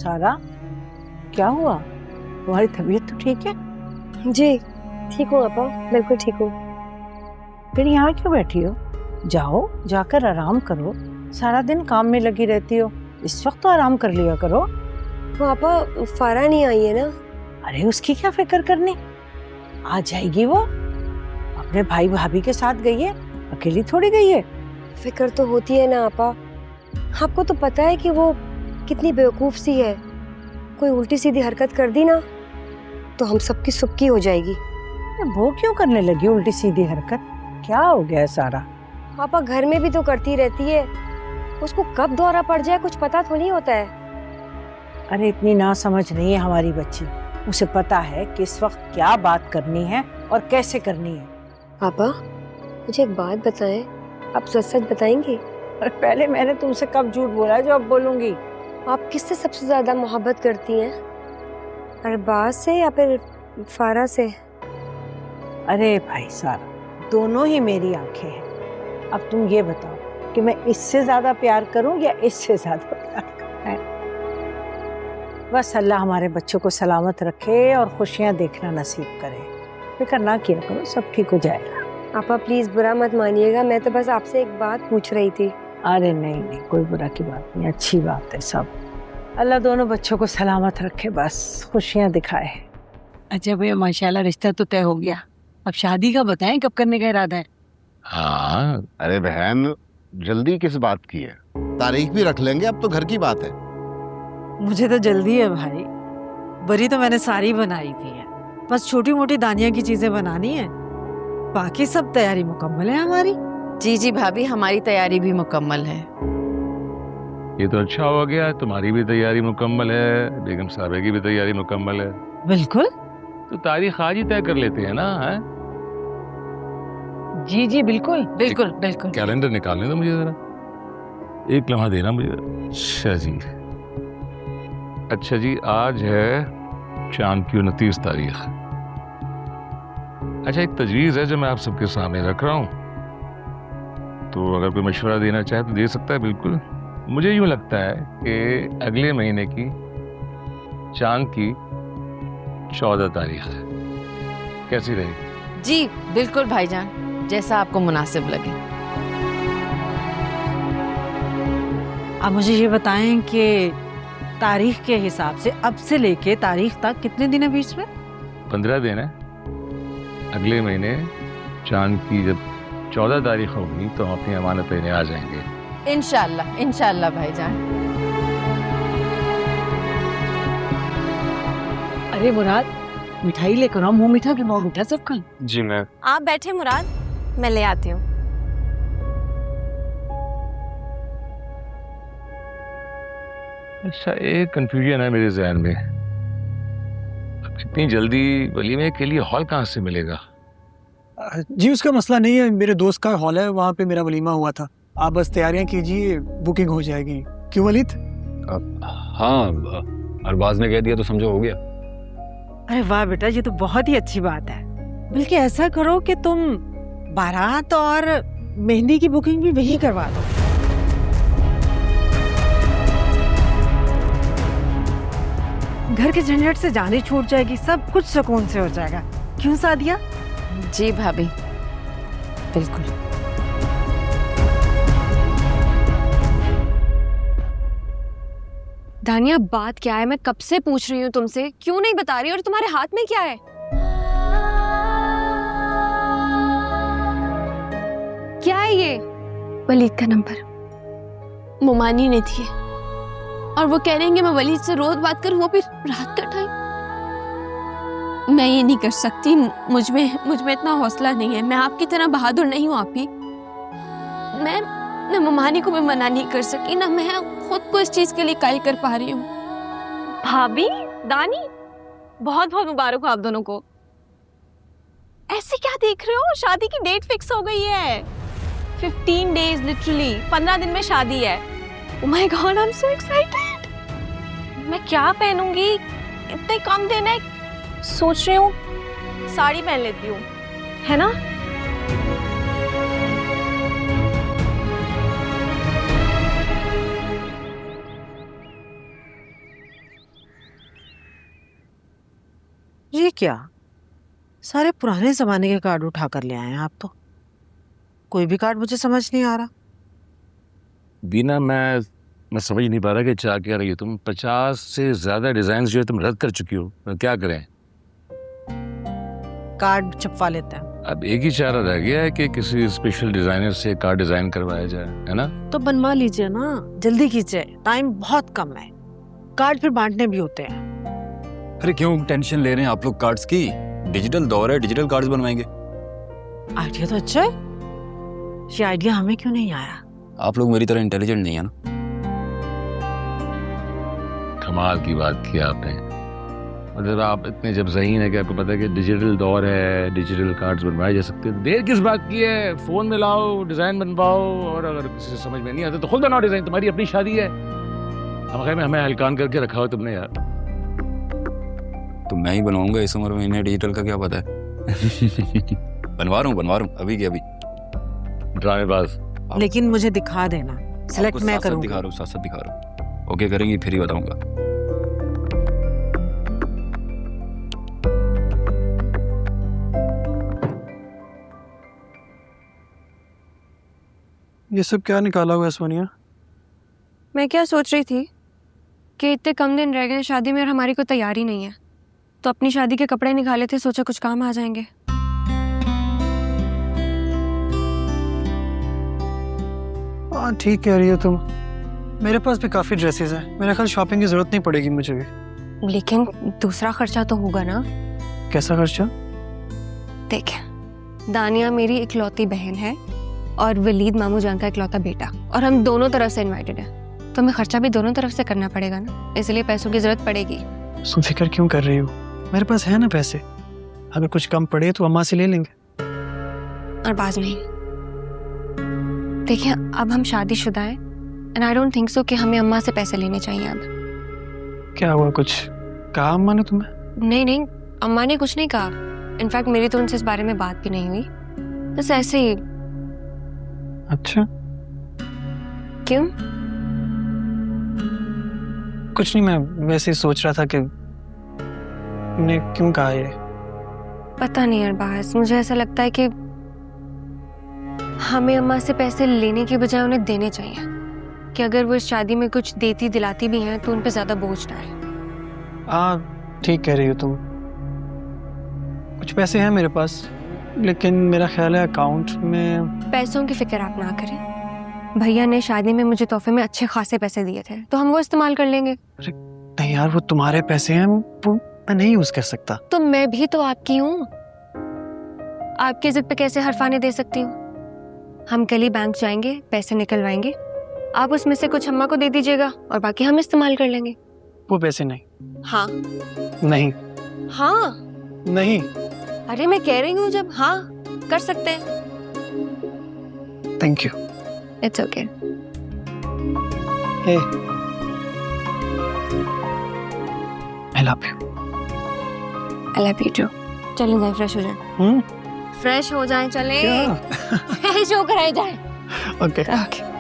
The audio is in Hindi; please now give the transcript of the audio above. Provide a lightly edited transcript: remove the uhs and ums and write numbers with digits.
सारा, क्या हुआ? तुम्हारी तबीयत तो ठीक है? जी ठीक हूँ आपा, बिल्कुल ठीक हूँ। फिर यहाँ क्यों बैठी हो? जाओ, जाकर आराम करो। सारा दिन काम में लगी रहती हो, इस वक्त तो आराम कर लिया करो। तो आपा फारा नहीं आई है ना? अरे उसकी क्या फिक्र करनी, आ जाएगी वो। अपने भाई भाभी के साथ गई है, अकेली थोड़ी गई है। फिक्र तो होती है ना आपा, आपको तो पता है कि वो कितनी बेवकूफ सी है। कोई उल्टी सीधी हरकत कर दी ना तो हम सबकी सुबकी हो जाएगी। वो क्यों करने लगी उल्टी सीधी हरकत? क्या हो गया सारा? पापा घर में भी तो करती रहती है, उसको कब दौरा पड़ जाए कुछ पता तो नहीं होता है। अरे इतनी ना समझ नहीं है हमारी बच्ची, उसे पता है कि इस वक्त क्या बात करनी है और कैसे करनी है। पापा मुझे एक बात बताएं, आप सच सच बताएंगे? और पहले मैंने तुमसे कब झूठ बोला जो अब बोलूंगी? आप किससे सबसे ज्यादा मोहब्बत करती हैं, अरबाज से या फिर फारा से? अरे भाई सारा, दोनों ही मेरी आंखें हैं। अब तुम ये बताओ कि मैं इससे ज्यादा प्यार करूं या इससे ज्यादा प्यार करूं? बस अल्लाह हमारे बच्चों को सलामत रखे और खुशियां देखना नसीब करे। फिक्र ना किया करो, सब ठीक हो जाएगा। आपा प्लीज बुरा मत मानिएगा, मैं तो बस आपसे एक बात पूछ रही थी। अरे नहीं नहीं, कोई बुरा की बात नहीं, अच्छी बात है सब। अल्लाह दोनों बच्चों को सलामत रखे, बस खुशियां दिखाए। अच्छा भैया माशाल्लाह रिश्ता तो तय हो गया, अब शादी का बताएं कब करने का इरादा है? हाँ, अरे बहन जल्दी किस बात की है? तारीख भी रख लेंगे, अब तो घर की बात है। मुझे तो जल्दी है भाई, बरी तो मैंने सारी बनाई हुई है, बस छोटी मोटी दानिया की चीजें बनानी है, बाकी सब तैयारी मुकम्मल है हमारी। जी जी भाभी, हमारी तैयारी भी मुकम्मल है। ये तो अच्छा हो गया, तुम्हारी भी तैयारी मुकम्मल है, बेगम साहब की भी तैयारी मुकम्मल है। बिल्कुल। तो तारीख आज ही तय कर लेते हैं ना? है? जी जी बिल्कुल बिल्कुल बिल्कुल। कैलेंडर निकालने दो मुझे जरा, एक लम्हा देना मुझे। अच्छा जी, अच्छा जी, आज है चांद की 29 तारीख। अच्छा, एक तजवीज़ है जो मैं आप सबके सामने रख रहा हूँ, तो अगर कोई मशवरा देना चाहे तो दे सकता है। बिल्कुल, मुझे यूँ लगता है कि अगले महीने की चांद की 14 तारीख कैसी रहेगी? जी बिल्कुल भाईजान, जैसा आपको मुनासिब लगे। अब मुझे ये बताएं कि तारीख के हिसाब से अब से लेके तारीख तक कितने दिन है बीच में? 15 दिन है। अगले महीने चांद की जब 14 तारीख होगी तो हम अपनी अमानत लेने आ जाएंगे। इंशाल्लाह इंशाल्लाह भाईजान। अरे मुराद, मिठाई लेकर आओ, मुंह मीठा के मुंह मीठा सब खा। जी मैं। आप बैठे मुराद, मैं ले आती हूँ। अच्छा, एक कंफ्यूजन है मेरे जहन में, इतनी जल्दी वलीमे के लिए हॉल कहाँ से मिलेगा? जी उसका मसला नहीं है, मेरे दोस्त का हॉल है, वहाँ पे मेरा वलीमा हुआ था। आप बस तैयारियां कीजिए, बुकिंग हो जाएगी। क्यों वलीद? हाँ, अरबाज ने कह दिया तो समझो हो गया। अरे वाह बेटा, ये तो बहुत ही अच्छी बात है। बल्कि ऐसा करो कि तुम बारात और मेहंदी की बुकिंग भी वही करवा दो। घर के झंझट से जाने छूट जाएगी, सब कुछ सुकून से हो जाएगा। क्यों सादिया? जी भाभी बिल्कुल। दानिया बात क्या है? मैं कब से पूछ रही हूँ तुमसे, क्यों नहीं बता रही? और तुम्हारे हाथ में क्या है? क्या है ये? वलीद का नंबर मुमानी ने दिए और वो कह रहे हैं मैं वलीद से रोज बात करूँ, वो भी रात का टाइम। मैं ये नहीं कर सकती, मुझ में इतना हौसला नहीं है। मैं आपकी तरह बहादुर नहीं हूँ आपी। मैं मुमानी को भी मना नहीं कर सकी, ना मैं खुद को इस चीज के लिए कायल कर पा रही हूँ। भाभी, दानी, बहुत बहुत मुबारक हो आप दोनों को। ऐसे क्या देख रहे हो? शादी की डेट फिक्स हो गई है। 15 डेज, लिटरली 15 दिन में शादी है। Oh my God, I'm so excited. मैं क्या पहनूंगी? इतने कम दिन है, सोच रही हूँ साड़ी पहन लेती हूँ, है ना? ये क्या, सारे पुराने जमाने के कार्ड उठा कर ले आए हैं आप तो। कोई भी कार्ड मुझे समझ नहीं आ रहा। बीना, मैं समझ नहीं पा रहा कि चाह क्या रही हो तुम। 50 से ज्यादा डिजाइन जो है तुम रद्द कर चुकी हो, तो क्या करें? कार्ड छपवा लेते हैं। अब एक ही चारा रह गया है कि किसी स्पेशल डिजाइनर से कार्ड डिजाइन करवाया जाए, है ना? तो बनवा लीजिए ना, जल्दी कीजिए, टाइम बहुत कम है। कार्ड फिर बांटने भी होते हैं। अरे क्यों टेंशन ले रहे हैं आप लोग कार्ड्स की? डिजिटल दौर है, डिजिटल कार्ड्स बनवाएंगे। आइडिया तो अच्छा है, ये आइडिया हमें क्यों नहीं आया? आप लोग मेरी तरह इंटेलिजेंट नहीं है ना। कमाल की बात की आपने। मतलब आप इतने जब ज़हीन है कि आपको पता है कि डिजिटल दौर है, डिजिटल कार्ड्स बनवाए जा सकते हैं। देर किस बात की है? फोन में लाओ, डिजाइन बनवाओ, और अगर किसी से समझ में नहीं आता तो खुद बनाओ डिजाइन। तुम्हारी अपनी शादी है, हमें हलकान करके रखा हो तुमने यार। तो मैं ही बनवाऊंगा इस उम्र में, इन्हें डिजिटल का क्या पता है? बनवा रहा हूँ अभी के अभी। ड्रामेबाज। लेकिन मुझे दिखा देना, सिलेक्ट मैं साथ करूंगी। साथ दिखा रहा हूँ। ओके करेंगी फिर ही बताऊंगा। ये सब क्या निकाला हुआ है सोनिया? मैं क्या सोच रही थी कि इतने कम दिन रह गए हैं शादी में और हमारी कोई तैयारी नहीं है, तो अपनी शादी के कपड़े निकाले थे, सोचा कुछ काम आ जाएंगे। हाँ ठीक कह रही हो तुम। मेरे पास भी काफ़ी ड्रेसेस हैं, मेरा ख्याल शॉपिंग की ज़रूरत नहीं पड़ेगी मुझे भी। लेकिन दूसरा खर्चा तो होगा ना। कैसा खर्चा? देख, दानिया मेरी इकलौती बहन है और वलीद मामू जान का इकलौता बेटा, और हम दोनों तरफ से इनवाइटेड है, तो हमें खर्चा भी दोनों तरफ से करना पड़ेगा ना, इसलिए पैसों की जरूरत पड़ेगी। तुम फिक्र क्यों कर रही हो? मेरे पास है ना पैसे, अगर कुछ कम पड़े तो अम्मा से ले लेंगे। और बाज नहीं, देखिए अब हम शादीशुदा हैं and I don't think so कि हमें अम्मा से पैसे लेने चाहिए अब। क्या हुआ, कुछ कहा अम्मा ने तुम्हें? नहीं, अम्मा ने कुछ नहीं कहा। इनफैक्ट मेरी तो उनसे इस बारे में बात भी नहीं हुई, बस ऐसे ही। अच्छा, क्यों? कुछ नहीं, मैं वैसे ही सोच रहा था कि ने क्यों कहा ये। पता नहीं अरबाज, मुझे ऐसा लगता है कि हमें अम्मा से पैसे लेने के बजाय उन्हें देने चाहिए, कि अगर वो इस शादी में कुछ देती दिलाती भी हैं तो उन पे ज्यादा बोझ ना आए। ठीक कह रही हो तुम। कुछ पैसे हैं मेरे पास, लेकिन मेरा ख्याल है अकाउंट में। पैसों की फिक्र आप ना करें, भैया ने शादी में मुझे तोहफे में अच्छे खासे पैसे दिए थे, तो हम वो इस्तेमाल कर लेंगे। नहीं यार, वो तुम्हारे पैसे हैं, वो मैं नहीं यूज कर सकता। तो मैं भी तो आपकी हूँ, आपकी जिद पे कैसे हरफाने दे सकती हूँ? हम कल ही बैंक जाएंगे, पैसे निकलवाएंगे, आप उसमें से कुछ अम्मा को दे दीजिएगा और बाकी हम इस्तेमाल कर लेंगे। वो पैसे नहीं। हाँ नहीं। हाँ नहीं। अरे मैं कह रही हूँ जब हाँ कर सकते हैं। Thank you. It's okay. Hey, I love you. I love you too. चलें जाए, फ्रेश हो जाए। फ्रेश हो जाए, चलें। फ्रेश होकर आए जाए। ओके। ओके।